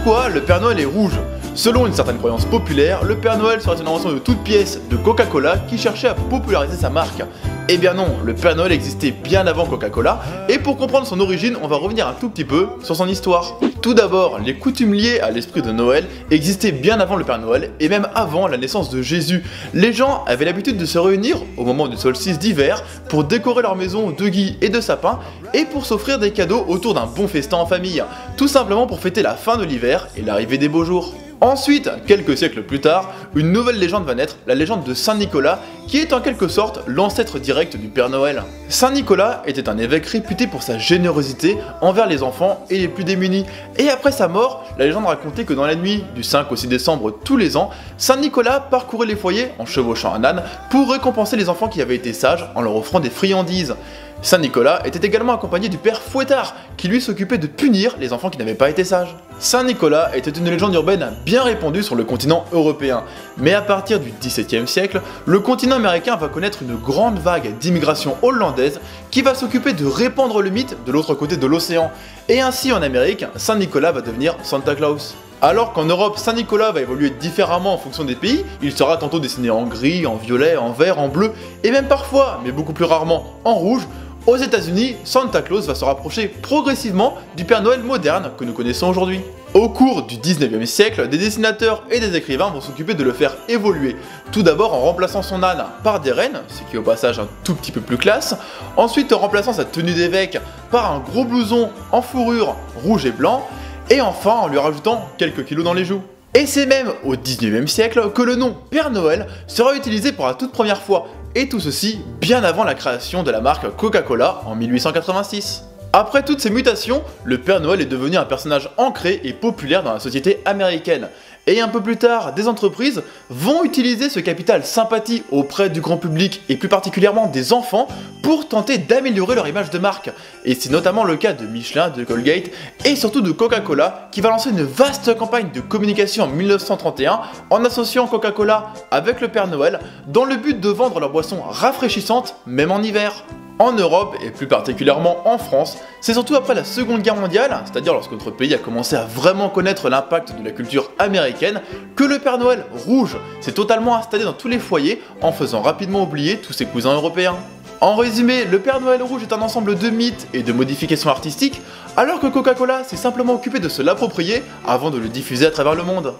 Pourquoi le Père Noël est rouge? Selon une certaine croyance populaire, le Père Noël serait une invention de toute pièce de Coca-Cola qui cherchait à populariser sa marque. Eh bien non, le Père Noël existait bien avant Coca-Cola, et pour comprendre son origine, on va revenir un tout petit peu sur son histoire. Tout d'abord, les coutumes liées à l'esprit de Noël existaient bien avant le Père Noël, et même avant la naissance de Jésus. Les gens avaient l'habitude de se réunir au moment du solstice d'hiver pour décorer leur maison de gui et de sapins, et pour s'offrir des cadeaux autour d'un bon festin en famille, tout simplement pour fêter la fin de l'hiver et l'arrivée des beaux jours. Ensuite, quelques siècles plus tard, une nouvelle légende va naître, la légende de Saint Nicolas, qui est en quelque sorte l'ancêtre direct du Père Noël. Saint Nicolas était un évêque réputé pour sa générosité envers les enfants et les plus démunis. Et après sa mort, la légende racontait que dans la nuit du 5 au 6 décembre tous les ans, Saint Nicolas parcourait les foyers en chevauchant un âne pour récompenser les enfants qui avaient été sages en leur offrant des friandises. Saint Nicolas était également accompagné du père Fouettard, qui lui s'occupait de punir les enfants qui n'avaient pas été sages. Saint Nicolas était une légende urbaine bien répandue sur le continent européen, mais à partir du XVIIe siècle, le continent américain va connaître une grande vague d'immigration hollandaise qui va s'occuper de répandre le mythe de l'autre côté de l'océan. Et ainsi en Amérique, Saint Nicolas va devenir Santa Claus. Alors qu'en Europe, Saint Nicolas va évoluer différemment en fonction des pays, il sera tantôt dessiné en gris, en violet, en vert, en bleu, et même parfois, mais beaucoup plus rarement, en rouge. Aux États-Unis, Santa Claus va se rapprocher progressivement du Père Noël moderne que nous connaissons aujourd'hui. Au cours du 19e siècle, des dessinateurs et des écrivains vont s'occuper de le faire évoluer. Tout d'abord en remplaçant son âne par des rennes, ce qui est au passage un tout petit peu plus classe. Ensuite en remplaçant sa tenue d'évêque par un gros blouson en fourrure rouge et blanc. Et enfin en lui rajoutant quelques kilos dans les joues. Et c'est même au 19e siècle que le nom Père Noël sera utilisé pour la toute première fois, et tout ceci bien avant la création de la marque Coca-Cola en 1886. Après toutes ces mutations, le Père Noël est devenu un personnage ancré et populaire dans la société américaine. Et un peu plus tard, des entreprises vont utiliser ce capital sympathie auprès du grand public et plus particulièrement des enfants pour tenter d'améliorer leur image de marque. Et c'est notamment le cas de Michelin, de Colgate et surtout de Coca-Cola qui va lancer une vaste campagne de communication en 1931 en associant Coca-Cola avec le Père Noël dans le but de vendre leurs boissons rafraîchissantes même en hiver. En Europe, et plus particulièrement en France, c'est surtout après la Seconde Guerre mondiale, c'est-à-dire lorsque notre pays a commencé à vraiment connaître l'impact de la culture américaine, que le Père Noël rouge s'est totalement installé dans tous les foyers en faisant rapidement oublier tous ses cousins européens. En résumé, le Père Noël rouge est un ensemble de mythes et de modifications artistiques, alors que Coca-Cola s'est simplement occupé de se l'approprier avant de le diffuser à travers le monde.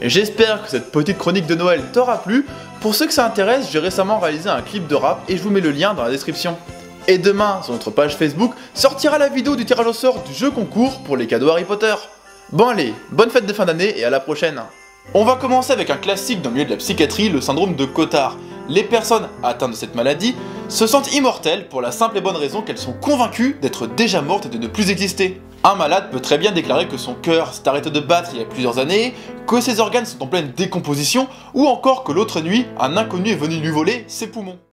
J'espère que cette petite chronique de Noël t'aura plu. Pour ceux que ça intéresse, j'ai récemment réalisé un clip de rap et je vous mets le lien dans la description. Et demain, sur notre page Facebook, sortira la vidéo du tirage au sort du jeu concours pour les cadeaux Harry Potter. Bon allez, bonne fête de fin d'année et à la prochaine. On va commencer avec un classique dans le milieu de la psychiatrie, le syndrome de Cotard. Les personnes atteintes de cette maladie se sentent immortelles pour la simple et bonne raison qu'elles sont convaincues d'être déjà mortes et de ne plus exister. Un malade peut très bien déclarer que son cœur s'est arrêté de battre il y a plusieurs années, que ses organes sont en pleine décomposition, ou encore que l'autre nuit, un inconnu est venu lui voler ses poumons.